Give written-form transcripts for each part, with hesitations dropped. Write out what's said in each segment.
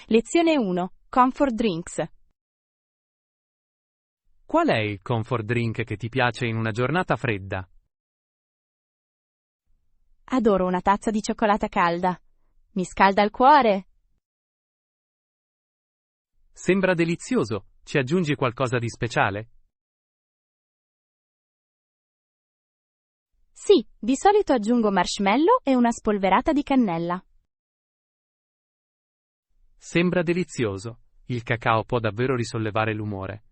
Lezione 1. Comfort Drinks. Qual è il comfort drink che ti piace in una giornata fredda? Adoro una tazza di cioccolata calda. Mi scalda il cuore. Sembra delizioso. Ci aggiungi qualcosa di speciale? Sì, di solito aggiungo marshmallow e una spolverata di cannella. Sembra delizioso. Il cacao può davvero risollevare l'umore.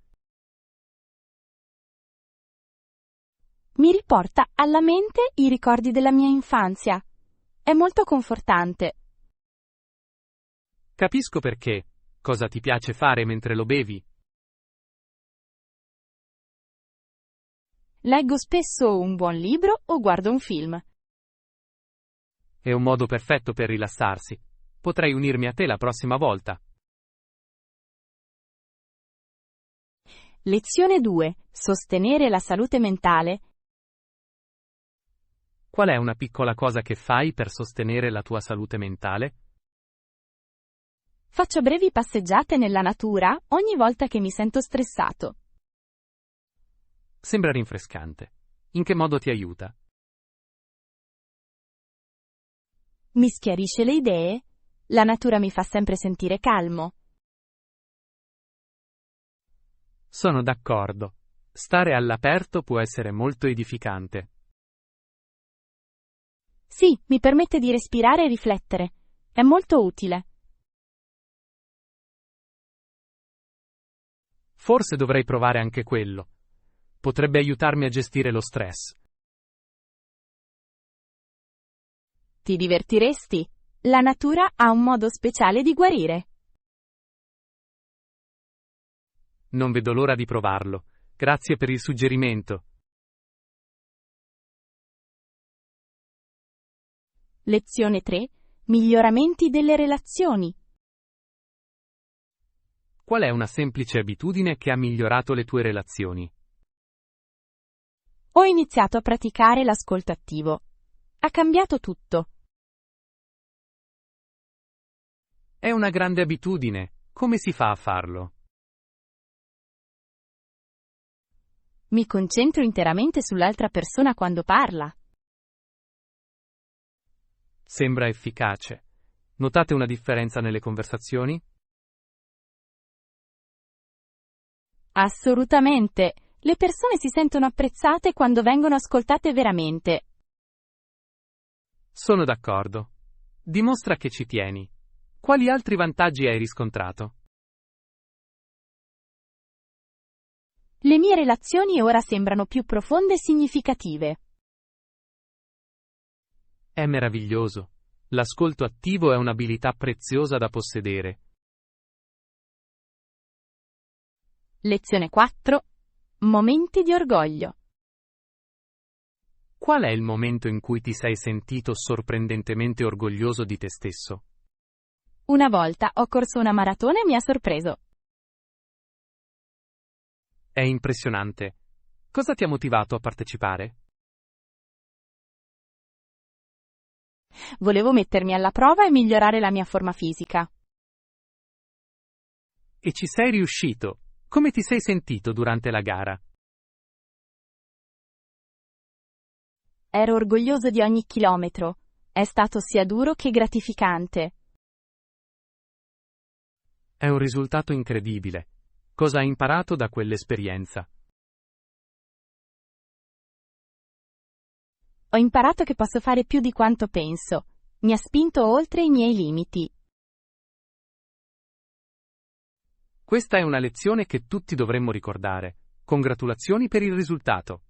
Mi riporta alla mente i ricordi della mia infanzia. È molto confortante. Capisco perché. Cosa ti piace fare mentre lo bevi? Leggo spesso un buon libro o guardo un film. È un modo perfetto per rilassarsi. Potrei unirmi a te la prossima volta. Lezione 2. Sostenere la salute mentale. Qual è una piccola cosa che fai per sostenere la tua salute mentale? Faccio brevi passeggiate nella natura ogni volta che mi sento stressato. Sembra rinfrescante. In che modo ti aiuta? Mi schiarisce le idee. La natura mi fa sempre sentire calmo. Sono d'accordo. Stare all'aperto può essere molto edificante. Sì, mi permette di respirare e riflettere. È molto utile. Forse dovrei provare anche quello. Potrebbe aiutarmi a gestire lo stress. Ti divertiresti? La natura ha un modo speciale di guarire. Non vedo l'ora di provarlo. Grazie per il suggerimento. Lezione 3. Miglioramenti delle relazioni. Qual è una semplice abitudine che ha migliorato le tue relazioni? Ho iniziato a praticare l'ascolto attivo. Ha cambiato tutto. È una grande abitudine. Come si fa a farlo? Mi concentro interamente sull'altra persona quando parla. Sembra efficace. Notate una differenza nelle conversazioni? Assolutamente. Le persone si sentono apprezzate quando vengono ascoltate veramente. Sono d'accordo. Dimostra che ci tieni. Quali altri vantaggi hai riscontrato? Le mie relazioni ora sembrano più profonde e significative. È meraviglioso. L'ascolto attivo è un'abilità preziosa da possedere. Lezione 4. Momenti di orgoglio. Qual è il momento in cui ti sei sentito sorprendentemente orgoglioso di te stesso? Una volta ho corso una maratona e mi ha sorpreso. È impressionante. Cosa ti ha motivato a partecipare? Volevo mettermi alla prova e migliorare la mia forma fisica. E ci sei riuscito. Come ti sei sentito durante la gara? Ero orgoglioso di ogni chilometro. È stato sia duro che gratificante. È un risultato incredibile. Cosa hai imparato da quell'esperienza? Ho imparato che posso fare più di quanto penso. Mi ha spinto oltre i miei limiti. Questa è una lezione che tutti dovremmo ricordare. Congratulazioni per il risultato.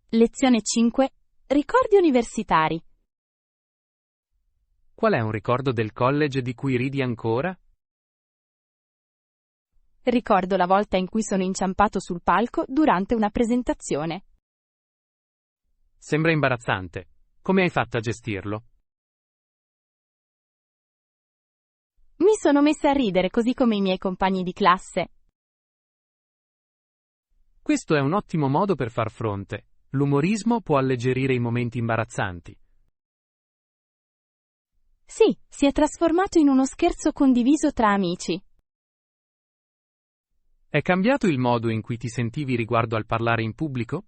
Lezione 5. Ricordi universitari. Qual è un ricordo del college di cui ridi ancora? Ricordo la volta in cui sono inciampato sul palco durante una presentazione. Sembra imbarazzante. Come hai fatto a gestirlo? Mi sono messa a ridere così come i miei compagni di classe. Questo è un ottimo modo per far fronte. L'umorismo può alleggerire i momenti imbarazzanti. Sì, si è trasformato in uno scherzo condiviso tra amici. È cambiato il modo in cui ti sentivi riguardo al parlare in pubblico?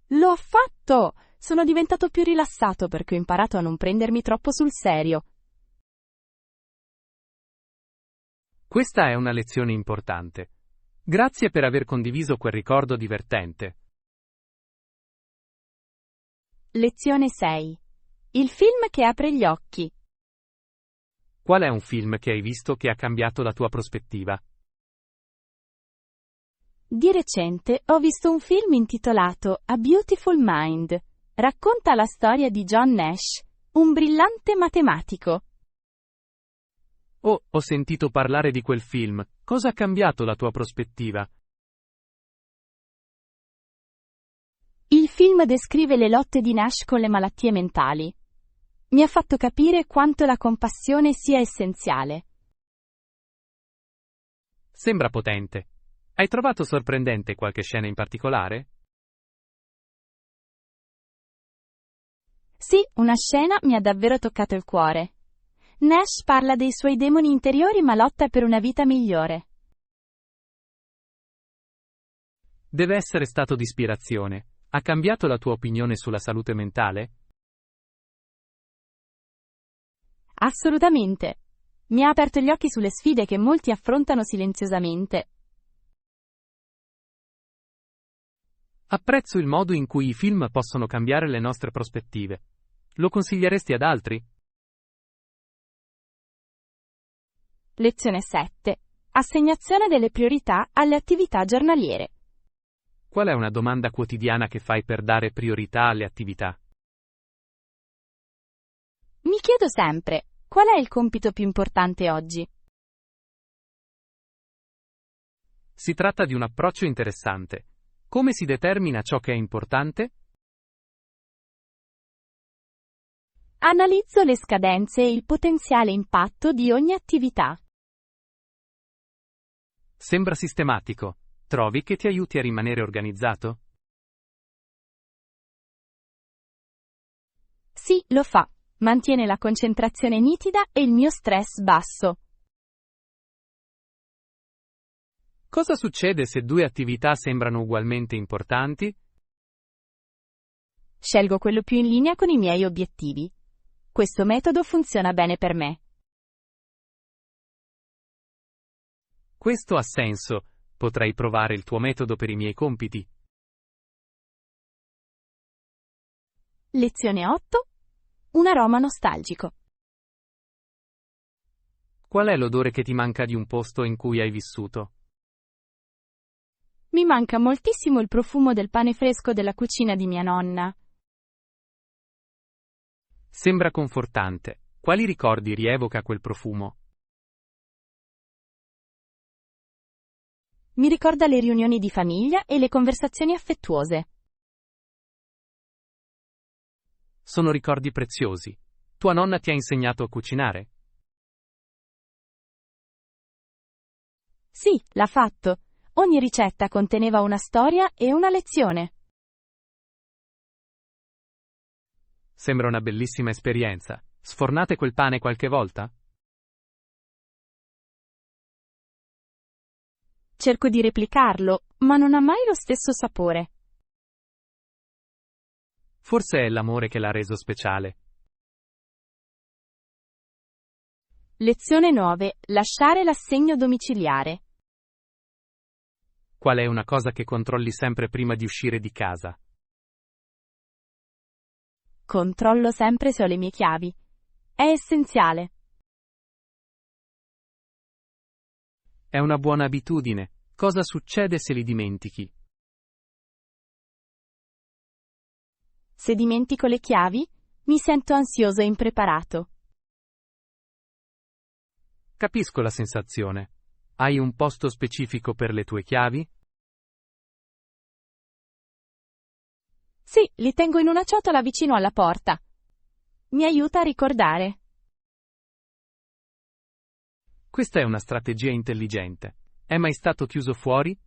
Lo ho fatto! Sono diventato più rilassato perché ho imparato a non prendermi troppo sul serio. Questa è una lezione importante. Grazie per aver condiviso quel ricordo divertente. Lezione 6. Il film che apre gli occhi. Qual è un film che hai visto che ha cambiato la tua prospettiva? Di recente ho visto un film intitolato A Beautiful Mind. Racconta la storia di John Nash, un brillante matematico. Oh, ho sentito parlare di quel film. Cosa ha cambiato la tua prospettiva? Il film descrive le lotte di Nash con le malattie mentali. Mi ha fatto capire quanto la compassione sia essenziale. Sembra potente. Hai trovato sorprendente qualche scena in particolare? Sì, una scena mi ha davvero toccato il cuore. Nash parla dei suoi demoni interiori ma lotta per una vita migliore. Deve essere stato di ispirazione. Ha cambiato la tua opinione sulla salute mentale? Assolutamente. Mi ha aperto gli occhi sulle sfide che molti affrontano silenziosamente. Apprezzo il modo in cui i film possono cambiare le nostre prospettive. Lo consiglieresti ad altri? Lezione 7. Assegnazione delle priorità alle attività giornaliere. Qual è una domanda quotidiana che fai per dare priorità alle attività? Mi chiedo sempre, qual è il compito più importante oggi? Si tratta di un approccio interessante. Come si determina ciò che è importante? Analizzo le scadenze e il potenziale impatto di ogni attività. Sembra sistematico. Trovi che ti aiuti a rimanere organizzato? Sì, lo fa. Mantiene la concentrazione nitida e il mio stress basso. Cosa succede se due attività sembrano ugualmente importanti? Scelgo quello più in linea con i miei obiettivi. Questo metodo funziona bene per me. Questo ha senso. Potrei provare il tuo metodo per i miei compiti. Lezione 8. Un aroma nostalgico. Qual è l'odore che ti manca di un posto in cui hai vissuto? Mi manca moltissimo il profumo del pane fresco della cucina di mia nonna. Sembra confortante. Quali ricordi rievoca quel profumo? Mi ricorda le riunioni di famiglia e le conversazioni affettuose. Sono ricordi preziosi. Tua nonna ti ha insegnato a cucinare? Sì, l'ha fatto. Ogni ricetta conteneva una storia e una lezione. Sembra una bellissima esperienza. Sfornate quel pane qualche volta? Cerco di replicarlo, ma non ha mai lo stesso sapore. Forse è l'amore che l'ha reso speciale. Lezione 9. Lasciare l'assegno domiciliare. Qual è una cosa che controlli sempre prima di uscire di casa? Controllo sempre se ho le mie chiavi. È essenziale. È una buona abitudine. Cosa succede se li dimentichi? Se dimentico le chiavi, mi sento ansioso e impreparato. Capisco la sensazione. Hai un posto specifico per le tue chiavi? Sì, li tengo in una ciotola vicino alla porta. Mi aiuta a ricordare. Questa è una strategia intelligente. È mai stato chiuso fuori?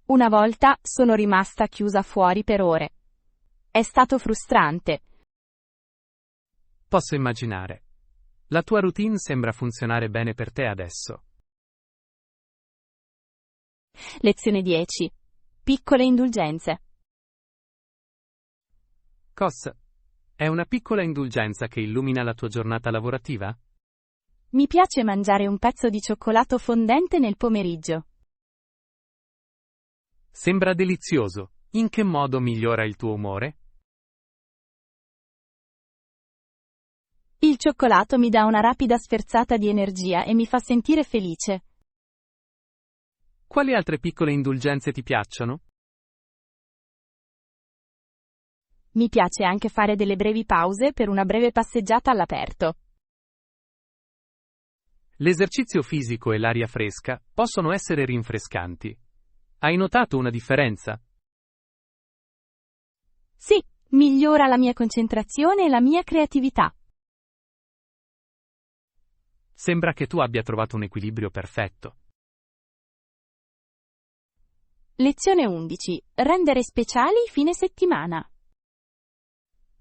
Una volta sono rimasta chiusa fuori per ore. È stato frustrante. Posso immaginare. La tua routine sembra funzionare bene per te adesso. Lezione 10. Piccole indulgenze. Cos, è una piccola indulgenza che illumina la tua giornata lavorativa? Mi piace mangiare un pezzo di cioccolato fondente nel pomeriggio. Sembra delizioso. In che modo migliora il tuo umore? Il cioccolato mi dà una rapida sferzata di energia e mi fa sentire felice. Quali altre piccole indulgenze ti piacciono? Mi piace anche fare delle brevi pause per una breve passeggiata all'aperto. L'esercizio fisico e l'aria fresca possono essere rinfrescanti. Hai notato una differenza? Sì, migliora la mia concentrazione e la mia creatività. Sembra che tu abbia trovato un equilibrio perfetto. Lezione 11. Rendere speciali i fine settimana.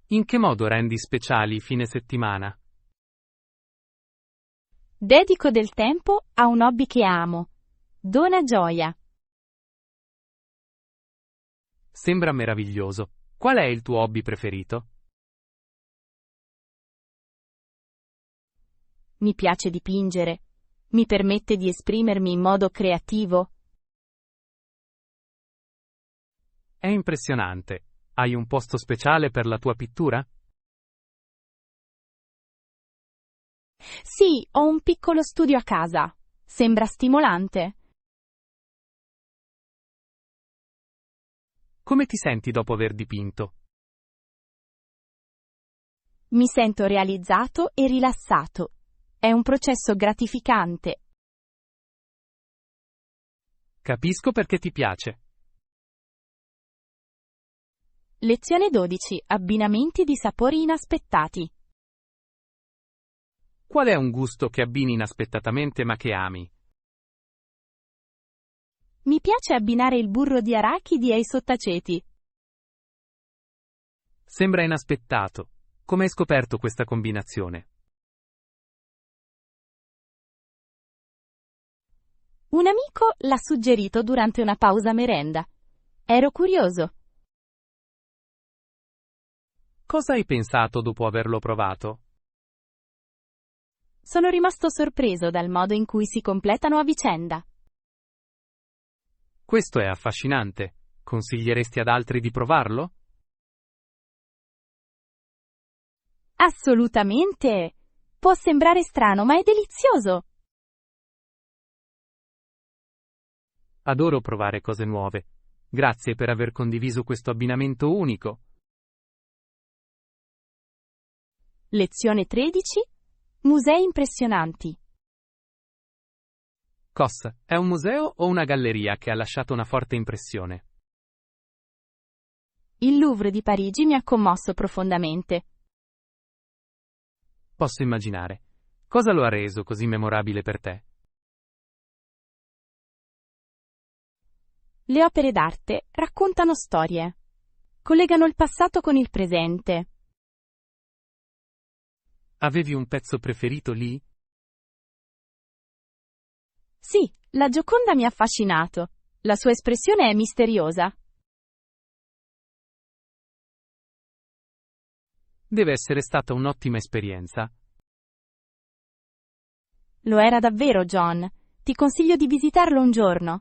In che modo rendi speciali i fine settimana? Dedico del tempo a un hobby che amo. Dona gioia. Sembra meraviglioso. Qual è il tuo hobby preferito? Mi piace dipingere. Mi permette di esprimermi in modo creativo. È impressionante. Hai un posto speciale per la tua pittura? Sì, ho un piccolo studio a casa. Sembra stimolante. Come ti senti dopo aver dipinto? Mi sento realizzato e rilassato. È un processo gratificante. Capisco perché ti piace. Lezione 12. Abbinamenti di sapori inaspettati. Qual è un gusto che abbini inaspettatamente ma che ami? Mi piace abbinare il burro di arachidi ai sottaceti. Sembra inaspettato. Come hai scoperto questa combinazione? Un amico l'ha suggerito durante una pausa merenda. Ero curioso. Cosa hai pensato dopo averlo provato? Sono rimasto sorpreso dal modo in cui si completano a vicenda. Questo è affascinante. Consiglieresti ad altri di provarlo? Assolutamente! Può sembrare strano, ma è delizioso. Adoro provare cose nuove. Grazie per aver condiviso questo abbinamento unico. Lezione 13. Musei impressionanti. Cos, è un museo o una galleria che ha lasciato una forte impressione? Il Louvre di Parigi mi ha commosso profondamente. Posso immaginare. Cosa lo ha reso così memorabile per te? Le opere d'arte raccontano storie. Collegano il passato con il presente. Avevi un pezzo preferito lì? Sì, la Gioconda mi ha affascinato. La sua espressione è misteriosa. Deve essere stata un'ottima esperienza. Lo era davvero, John. Ti consiglio di visitarlo un giorno.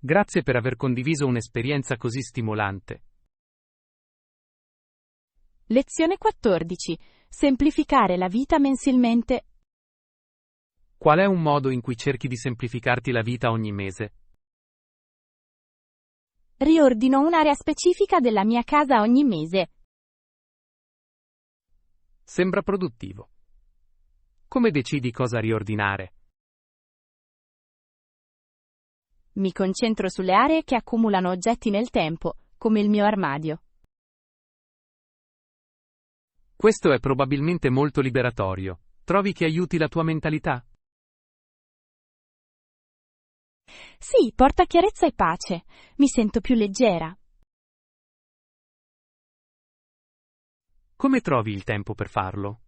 Grazie per aver condiviso un'esperienza così stimolante. Lezione 14. Semplificare la vita mensilmente. Qual è un modo in cui cerchi di semplificarti la vita ogni mese? Riordino un'area specifica della mia casa ogni mese. Sembra produttivo. Come decidi cosa riordinare? Mi concentro sulle aree che accumulano oggetti nel tempo, come il mio armadio. Questo è probabilmente molto liberatorio. Trovi che aiuti la tua mentalità? Sì, porta chiarezza e pace. Mi sento più leggera. Come trovi il tempo per farlo?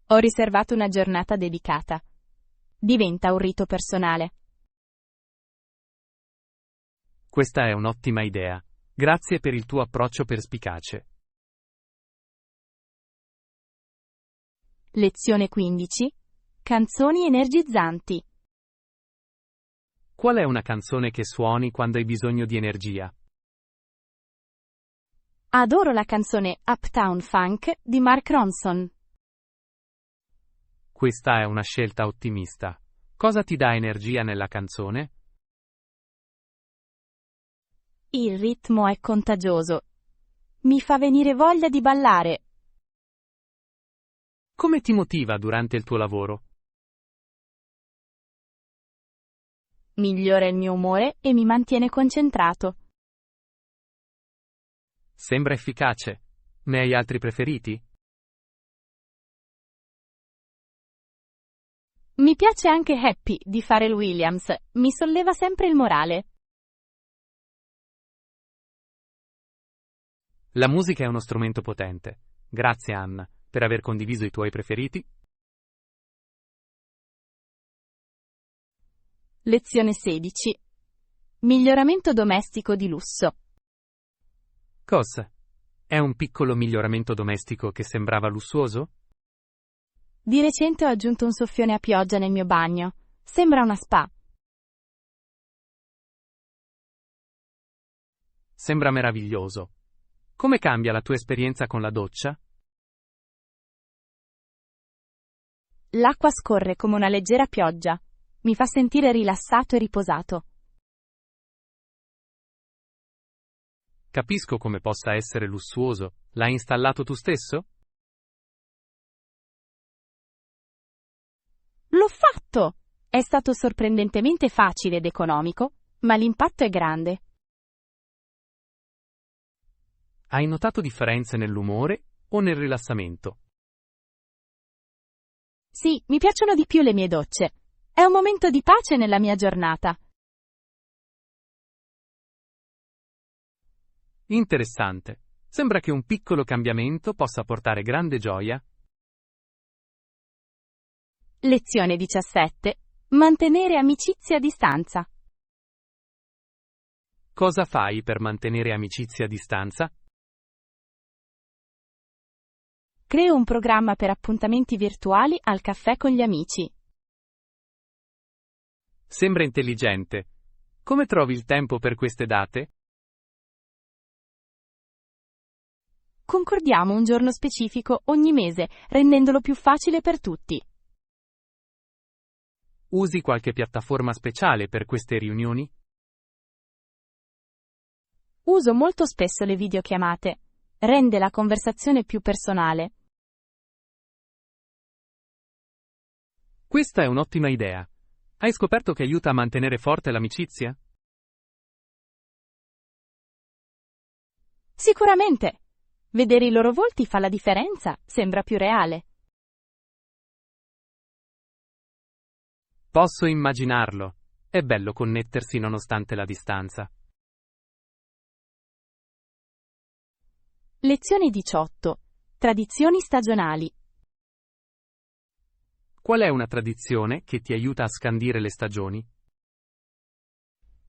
Ho riservato una giornata dedicata. Diventa un rito personale. Questa è un'ottima idea. Grazie per il tuo approccio perspicace. Lezione 15. Canzoni energizzanti. Qual è una canzone che suoni quando hai bisogno di energia? Adoro la canzone Uptown Funk di Mark Ronson. Questa è una scelta ottimista. Cosa ti dà energia nella canzone? Il ritmo è contagioso. Mi fa venire voglia di ballare. Come ti motiva durante il tuo lavoro? Migliora il mio umore e mi mantiene concentrato. Sembra efficace. Ne hai altri preferiti? Mi piace anche Happy di Pharrell Williams. Mi solleva sempre il morale. La musica è uno strumento potente. Grazie Anna per aver condiviso i tuoi preferiti. Lezione 16. Miglioramento domestico di lusso. Cosa? È un piccolo miglioramento domestico che sembrava lussuoso? Di recente ho aggiunto un soffione a pioggia nel mio bagno. Sembra una spa. Sembra meraviglioso. Come cambia la tua esperienza con la doccia? L'acqua scorre come una leggera pioggia. Mi fa sentire rilassato e riposato. Capisco come possa essere lussuoso. L'hai installato tu stesso? L'ho fatto! È stato sorprendentemente facile ed economico, ma l'impatto è grande. Hai notato differenze nell'umore o nel rilassamento? Sì, mi piacciono di più le mie docce. È un momento di pace nella mia giornata. Interessante. Sembra che un piccolo cambiamento possa portare grande gioia. Lezione 17. Mantenere amicizia a distanza. Cosa fai per mantenere amicizia a distanza? Creo un programma per appuntamenti virtuali al caffè con gli amici. Sembra intelligente. Come trovi il tempo per queste date? Concordiamo un giorno specifico ogni mese, rendendolo più facile per tutti. Usi qualche piattaforma speciale per queste riunioni? Uso molto spesso le videochiamate. Rende la conversazione più personale. Questa è un'ottima idea. Hai scoperto che aiuta a mantenere forte l'amicizia? Sicuramente. Vedere i loro volti fa la differenza, sembra più reale. Posso immaginarlo. È bello connettersi nonostante la distanza. Lezione 18. Tradizioni stagionali. Qual è una tradizione che ti aiuta a scandire le stagioni?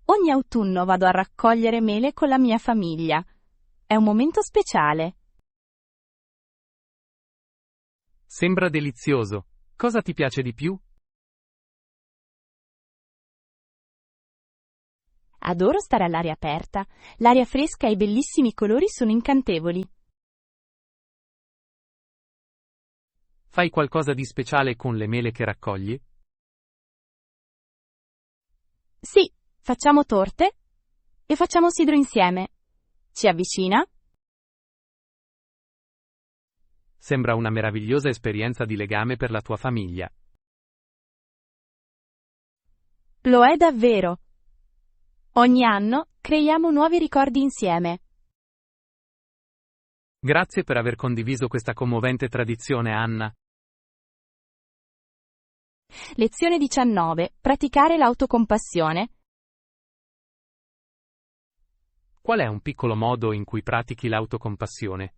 Ogni autunno vado a raccogliere mele con la mia famiglia. È un momento speciale. Sembra delizioso. Cosa ti piace di più? Adoro stare all'aria aperta. L'aria fresca e i bellissimi colori sono incantevoli. Fai qualcosa di speciale con le mele che raccogli? Sì, facciamo torte e facciamo sidro insieme. Ci avvicina? Sembra una meravigliosa esperienza di legame per la tua famiglia. Lo è davvero. Ogni anno creiamo nuovi ricordi insieme. Grazie per aver condiviso questa commovente tradizione, Anna. Lezione 19. Praticare l'autocompassione. Qual è un piccolo modo in cui pratichi l'autocompassione?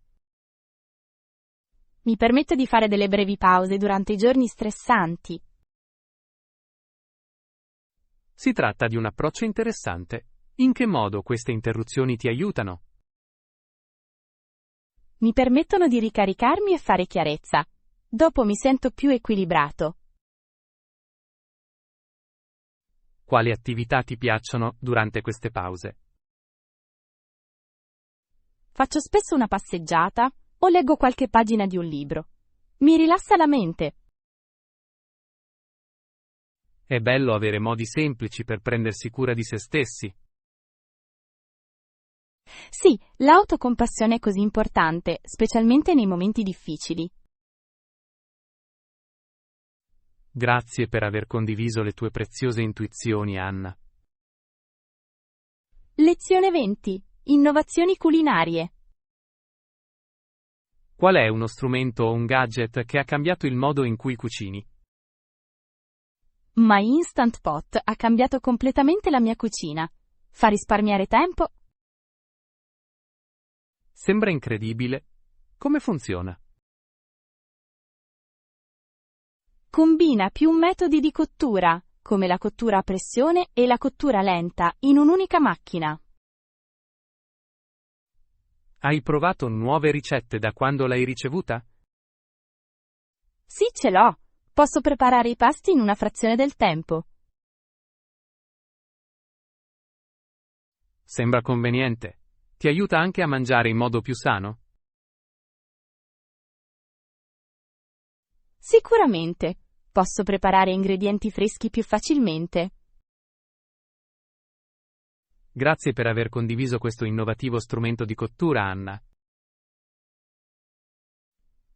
Mi permetto di fare delle brevi pause durante i giorni stressanti. Si tratta di un approccio interessante. In che modo queste interruzioni ti aiutano? Mi permettono di ricaricarmi e fare chiarezza. Dopo mi sento più equilibrato. Quali attività ti piacciono durante queste pause? Faccio spesso una passeggiata o leggo qualche pagina di un libro. Mi rilassa la mente. È bello avere modi semplici per prendersi cura di se stessi. Sì, l'autocompassione è così importante, specialmente nei momenti difficili. Grazie per aver condiviso le tue preziose intuizioni, Anna. Lezione 20. Innovazioni culinarie. Qual è uno strumento o un gadget che ha cambiato il modo in cui cucini? My Instant Pot ha cambiato completamente la mia cucina. Fa risparmiare tempo. Sembra incredibile. Come funziona? Combina più metodi di cottura, come la cottura a pressione e la cottura lenta, in un'unica macchina. Hai provato nuove ricette da quando l'hai ricevuta? Sì, ce l'ho. Posso preparare i pasti in una frazione del tempo. Sembra conveniente. Ti aiuta anche a mangiare in modo più sano? Sicuramente. Posso preparare ingredienti freschi più facilmente. Grazie per aver condiviso questo innovativo strumento di cottura, Anna.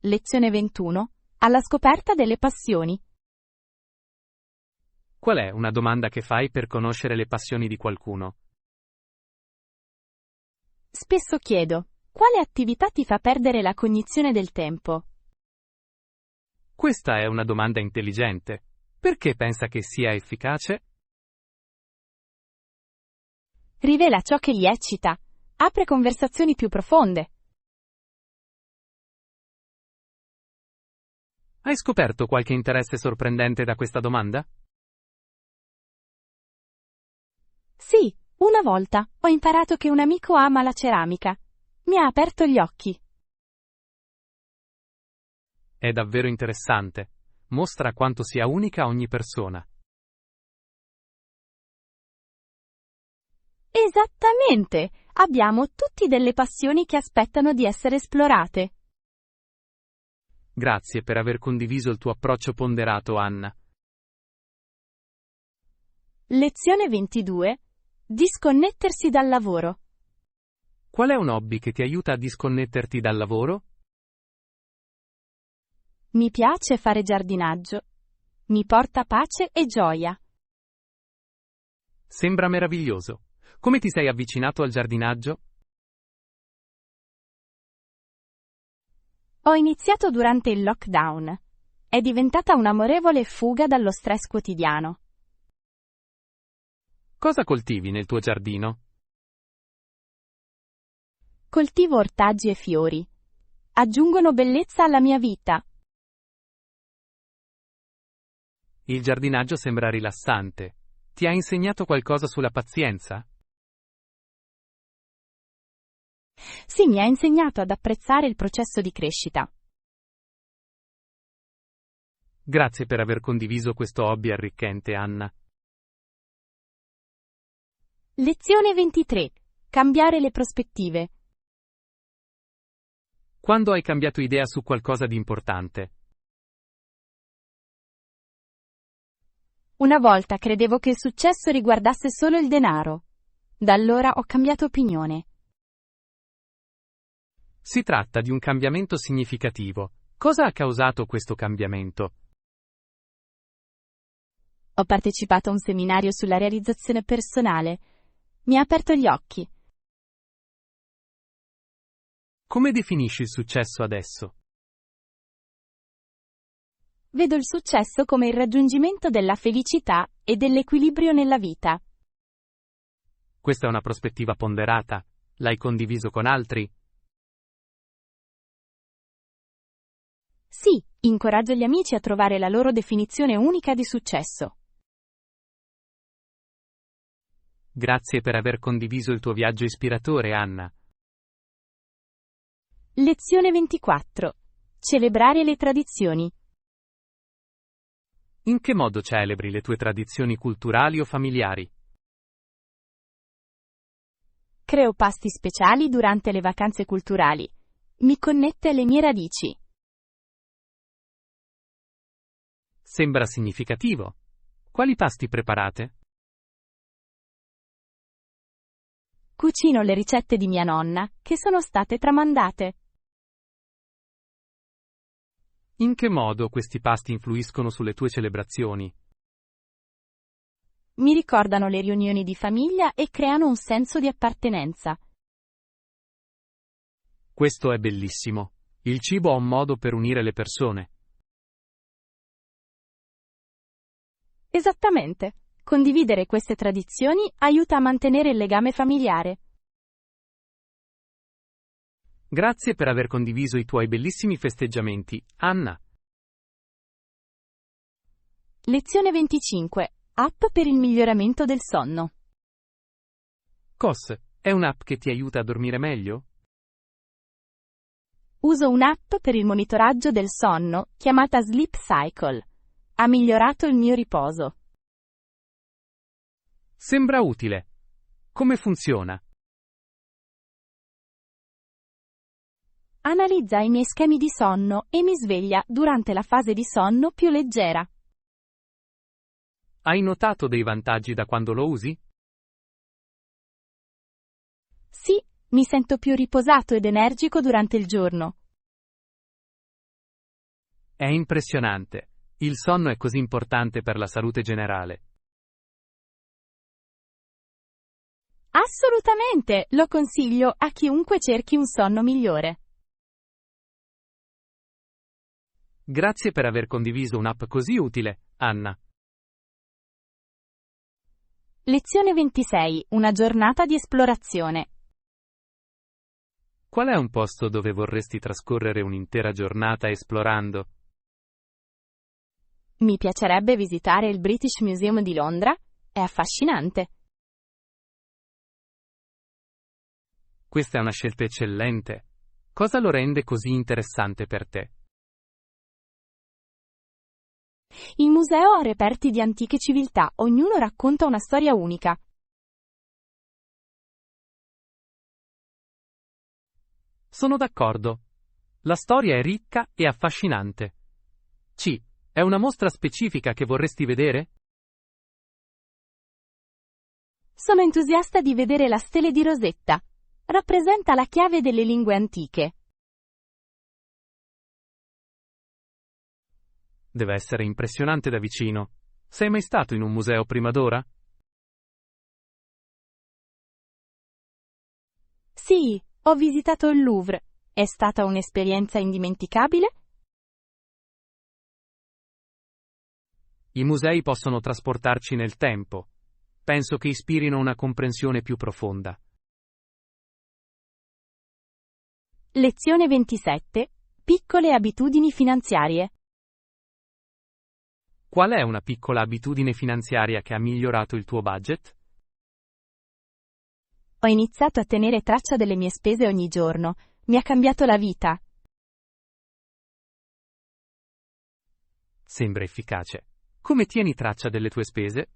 Lezione 21. Alla scoperta delle passioni. Qual è una domanda che fai per conoscere le passioni di qualcuno? Spesso chiedo, quale attività ti fa perdere la cognizione del tempo? Questa è una domanda intelligente. Perché pensa che sia efficace? Rivela ciò che gli eccita. Apre conversazioni più profonde. Hai scoperto qualche interesse sorprendente da questa domanda? Sì, una volta ho imparato che un amico ama la ceramica. Mi ha aperto gli occhi. È davvero interessante. Mostra quanto sia unica ogni persona. Esattamente! Abbiamo tutti delle passioni che aspettano di essere esplorate. Grazie per aver condiviso il tuo approccio ponderato, Anna. Lezione 22. Disconnettersi dal lavoro. Qual è un hobby che ti aiuta a disconnetterti dal lavoro? Mi piace fare giardinaggio. Mi porta pace e gioia. Sembra meraviglioso. Come ti sei avvicinato al giardinaggio? Ho iniziato durante il lockdown. È diventata un'amorevole fuga dallo stress quotidiano. Cosa coltivi nel tuo giardino? Coltivo ortaggi e fiori. Aggiungono bellezza alla mia vita. Il giardinaggio sembra rilassante. Ti ha insegnato qualcosa sulla pazienza? Sì, mi ha insegnato ad apprezzare il processo di crescita. Grazie per aver condiviso questo hobby arricchente, Anna. Lezione 23. Cambiare le prospettive. Quando hai cambiato idea su qualcosa di importante? Una volta credevo che il successo riguardasse solo il denaro. Da allora ho cambiato opinione. Si tratta di un cambiamento significativo. Cosa ha causato questo cambiamento? Ho partecipato a un seminario sulla realizzazione personale. Mi ha aperto gli occhi. Come definisci il successo adesso? vedo il successo come il raggiungimento della felicità e dell'equilibrio nella vita. Questa è una prospettiva ponderata. L'hai condiviso con altri? Sì, incoraggio gli amici a trovare la loro definizione unica di successo. Grazie per aver condiviso il tuo viaggio ispiratore, Anna. Lezione 24. Celebrare le tradizioni. In che modo celebri le tue tradizioni culturali o familiari? Creo pasti speciali durante le vacanze culturali. Mi connette alle mie radici. Sembra significativo. Quali pasti preparate? Cucino le ricette di mia nonna, che sono state tramandate. In che modo questi pasti influiscono sulle tue celebrazioni? Mi ricordano le riunioni di famiglia e creano un senso di appartenenza. Questo è bellissimo. Il cibo ha un modo per unire le persone. Esattamente. Condividere queste tradizioni aiuta a mantenere il legame familiare. Grazie per aver condiviso i tuoi bellissimi festeggiamenti, Anna. Lezione 25. App per il miglioramento del sonno. COS è un'app che ti aiuta a dormire meglio? Uso un'app per il monitoraggio del sonno, chiamata Sleep Cycle. Ha migliorato il mio riposo. Sembra utile. Come funziona? Analizza i miei schemi di sonno e mi sveglia durante la fase di sonno più leggera. Hai notato dei vantaggi da quando lo usi? Sì, mi sento più riposato ed energico durante il giorno. È impressionante. Il sonno è così importante per la salute generale. Assolutamente, lo consiglio a chiunque cerchi un sonno migliore. Grazie per aver condiviso un'app così utile, Anna. Lezione 26. Una giornata di esplorazione. Qual è un posto dove vorresti trascorrere un'intera giornata esplorando? Mi piacerebbe visitare il British Museum di Londra. È affascinante. Questa è una scelta eccellente. Cosa lo rende così interessante per te? Il museo ha reperti di antiche civiltà, ognuno racconta una storia unica. Sono d'accordo. La storia è ricca e affascinante. È una mostra specifica che vorresti vedere? Sono entusiasta di vedere la stele di Rosetta. Rappresenta la chiave delle lingue antiche. Deve essere impressionante da vicino. Sei mai stato in un museo prima d'ora? Sì, ho visitato il Louvre. È stata un'esperienza indimenticabile? I musei possono trasportarci nel tempo. Penso che ispirino una comprensione più profonda. Lezione 27. Piccole abitudini finanziarie. Qual è una piccola abitudine finanziaria che ha migliorato il tuo budget? Ho iniziato a tenere traccia delle mie spese ogni giorno. Mi ha cambiato la vita. Sembra efficace. Come tieni traccia delle tue spese?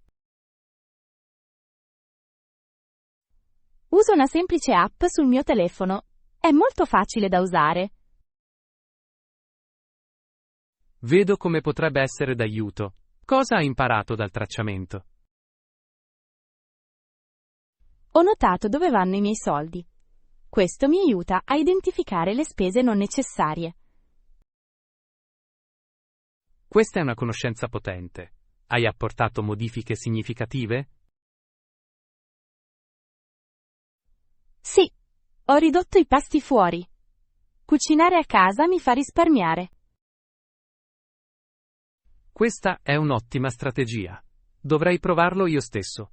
Uso una semplice app sul mio telefono. È molto facile da usare. Vedo come potrebbe essere d'aiuto. Cosa hai imparato dal tracciamento? Ho notato dove vanno i miei soldi. Questo mi aiuta a identificare le spese non necessarie. Questa è una conoscenza potente. Hai apportato modifiche significative? Sì, ho ridotto i pasti fuori. Cucinare a casa mi fa risparmiare. Questa è un'ottima strategia. Dovrei provarlo io stesso.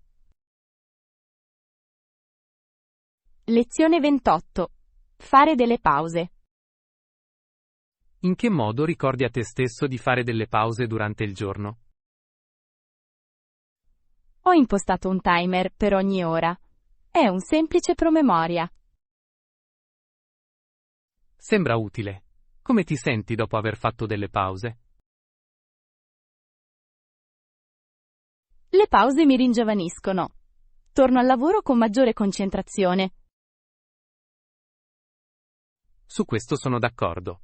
Lezione 28. Fare delle pause. In che modo ricordi a te stesso di fare delle pause durante il giorno? Ho impostato un timer per ogni ora. È un semplice promemoria. Sembra utile. Come ti senti dopo aver fatto delle pause? Le pause mi ringiovaniscono. Torno al lavoro con maggiore concentrazione. Su questo sono d'accordo.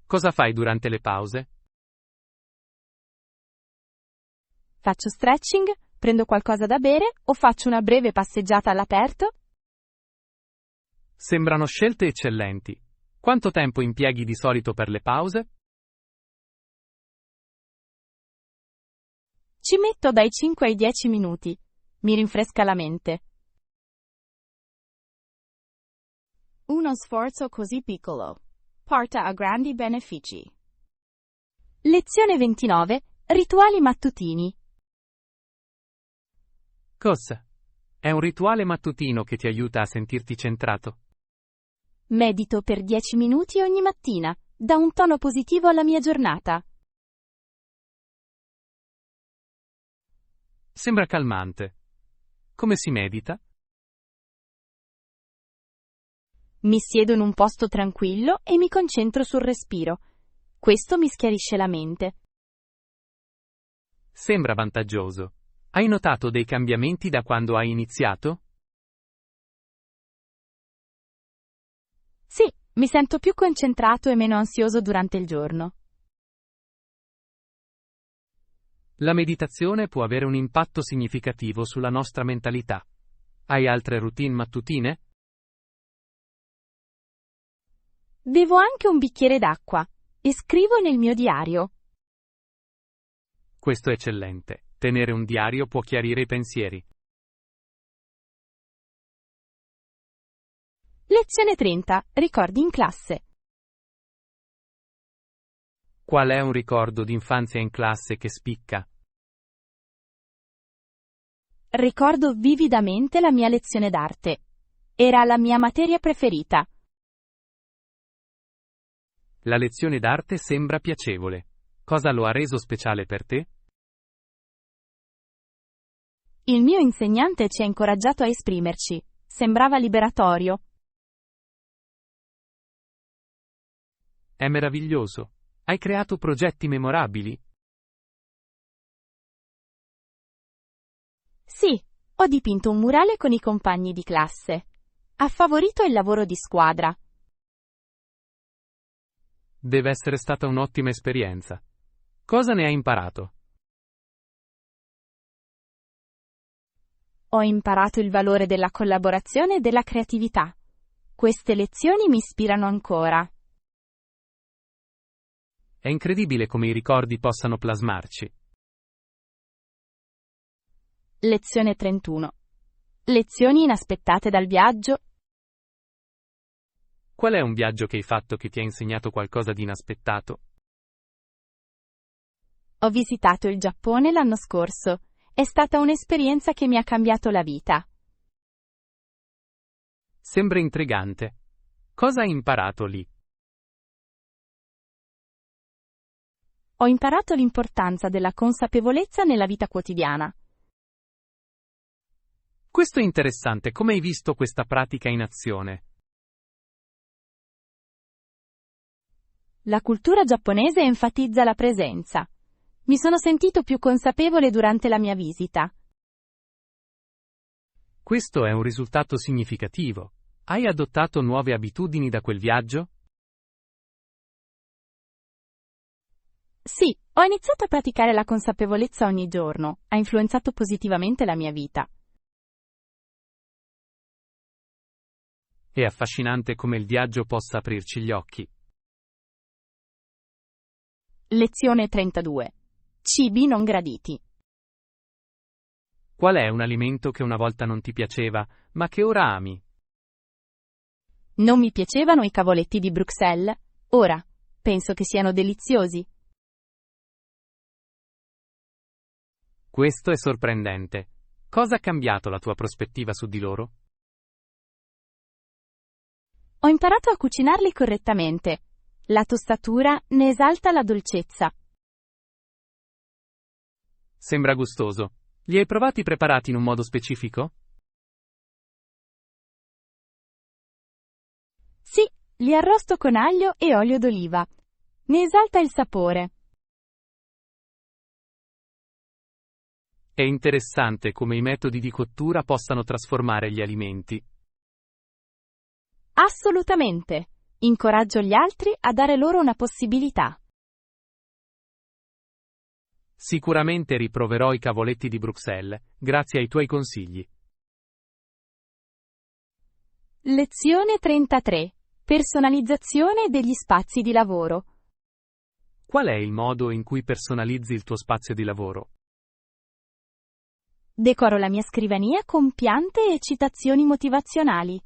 Cosa fai durante le pause? Faccio stretching, prendo qualcosa da bere o faccio una breve passeggiata all'aperto? Sembrano scelte eccellenti. Quanto tempo impieghi di solito per le pause? Ci metto dai 5 ai 10 minuti. Mi rinfresca la mente. Uno sforzo così piccolo porta a grandi benefici. Lezione 29. Rituali mattutini. Cosa? È un rituale mattutino che ti aiuta a sentirti centrato. Medito per 10 minuti ogni mattina. Dà un tono positivo alla mia giornata. Sembra calmante. Come si medita? Mi siedo in un posto tranquillo e mi concentro sul respiro. Questo mi schiarisce la mente. Sembra vantaggioso. Hai notato dei cambiamenti da quando hai iniziato? Sì, mi sento più concentrato e meno ansioso durante il giorno. La meditazione può avere un impatto significativo sulla nostra mentalità. Hai altre routine mattutine? Bevo anche un bicchiere d'acqua e scrivo nel mio diario. Questo è eccellente. Tenere un diario può chiarire i pensieri. Lezione 30. Ricordi in classe. Qual è un ricordo d'infanzia in classe che spicca? Ricordo vividamente la mia lezione d'arte. Era la mia materia preferita. La lezione d'arte sembra piacevole. Cosa lo ha reso speciale per te? Il mio insegnante ci ha incoraggiato a esprimerci. Sembrava liberatorio. È meraviglioso. Hai creato progetti memorabili? Sì, ho dipinto un murale con i compagni di classe. Ha favorito il lavoro di squadra. Deve essere stata un'ottima esperienza. Cosa ne hai imparato? Ho imparato il valore della collaborazione e della creatività. Queste lezioni mi ispirano ancora. È incredibile come i ricordi possano plasmarci. Lezione 31. Lezioni inaspettate dal viaggio. Qual è un viaggio che hai fatto che ti ha insegnato qualcosa di inaspettato? Ho visitato il Giappone l'anno scorso. È stata un'esperienza che mi ha cambiato la vita. Sembra intrigante. Cosa hai imparato lì? Ho imparato l'importanza della consapevolezza nella vita quotidiana. Questo è interessante. Come hai visto questa pratica in azione? La cultura giapponese enfatizza la presenza. Mi sono sentito più consapevole durante la mia visita. Questo è un risultato significativo. Hai adottato nuove abitudini da quel viaggio? Sì, ho iniziato a praticare la consapevolezza ogni giorno. Ha influenzato positivamente la mia vita. È affascinante come il viaggio possa aprirci gli occhi. Lezione 32. Cibi non graditi. Qual è un alimento che una volta non ti piaceva, ma che ora ami? Non mi piacevano i cavoletti di Bruxelles. Ora, penso che siano deliziosi. Questo è sorprendente. Cosa ha cambiato la tua prospettiva su di loro? Ho imparato a cucinarli correttamente. La tostatura ne esalta la dolcezza. Sembra gustoso. Li hai provati preparati in un modo specifico? Sì, li arrosto con aglio e olio d'oliva. Ne esalta il sapore. È interessante come i metodi di cottura possano trasformare gli alimenti. Assolutamente. Incoraggio gli altri a dare loro una possibilità. Sicuramente riproverò i cavoletti di Bruxelles, grazie ai tuoi consigli. Lezione 33. Personalizzazione degli spazi di lavoro. Qual è il modo in cui personalizzi il tuo spazio di lavoro? Decoro la mia scrivania con piante e citazioni motivazionali.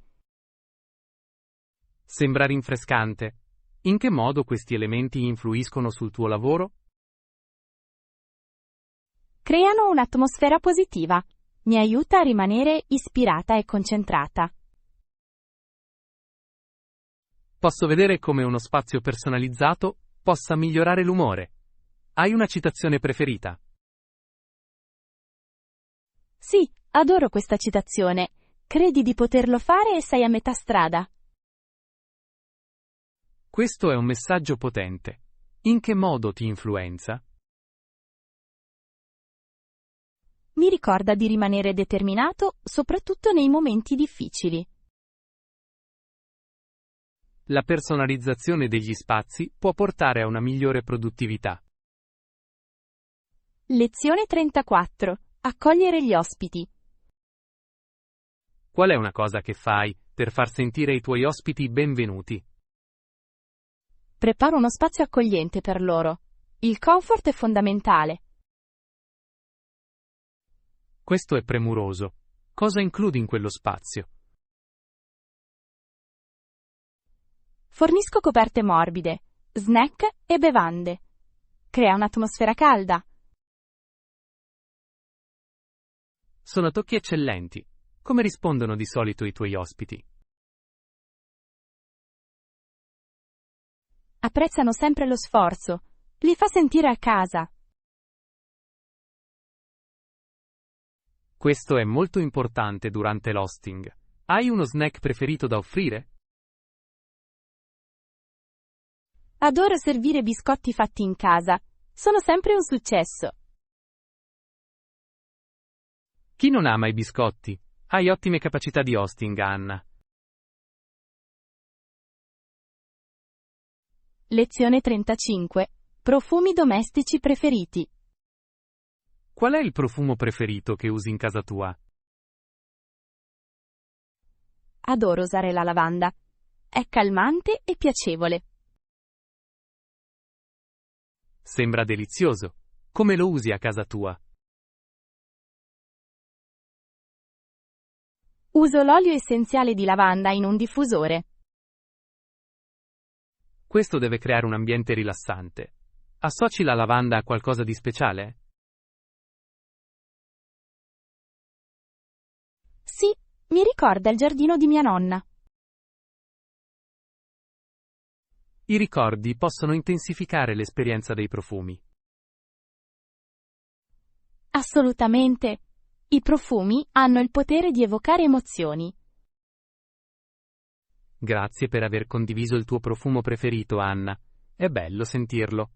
Sembra rinfrescante. In che modo questi elementi influiscono sul tuo lavoro? Creano un'atmosfera positiva. Mi aiuta a rimanere ispirata e concentrata. Posso vedere come uno spazio personalizzato possa migliorare l'umore. Hai una citazione preferita? Sì, adoro questa citazione. Credi di poterlo fare e sei a metà strada. Questo è un messaggio potente. In che modo ti influenza? Mi ricorda di rimanere determinato, soprattutto nei momenti difficili. La personalizzazione degli spazi può portare a una migliore produttività. Lezione 34. Accogliere gli ospiti. Qual è una cosa che fai per far sentire i tuoi ospiti benvenuti? Preparo uno spazio accogliente per loro. Il comfort è fondamentale. Questo è premuroso. Cosa includi in quello spazio? Fornisco coperte morbide, snack e bevande. Crea un'atmosfera calda. Sono tocchi eccellenti. Come rispondono di solito i tuoi ospiti? Apprezzano sempre lo sforzo. Li fa sentire a casa. Questo è molto importante durante l'hosting. Hai uno snack preferito da offrire? Adoro servire biscotti fatti in casa. Sono sempre un successo. Chi non ama i biscotti? Hai ottime capacità di hosting, Anna. Lezione 35. Profumi domestici preferiti. Qual è il profumo preferito che usi in casa tua? Adoro usare la lavanda. È calmante e piacevole. Sembra delizioso. Come lo usi a casa tua? Uso l'olio essenziale di lavanda in un diffusore. Questo deve creare un ambiente rilassante. Associ la lavanda a qualcosa di speciale? Sì, mi ricorda il giardino di mia nonna. I ricordi possono intensificare l'esperienza dei profumi. Assolutamente. I profumi hanno il potere di evocare emozioni. Grazie per aver condiviso il tuo profumo preferito, Anna. È bello sentirlo.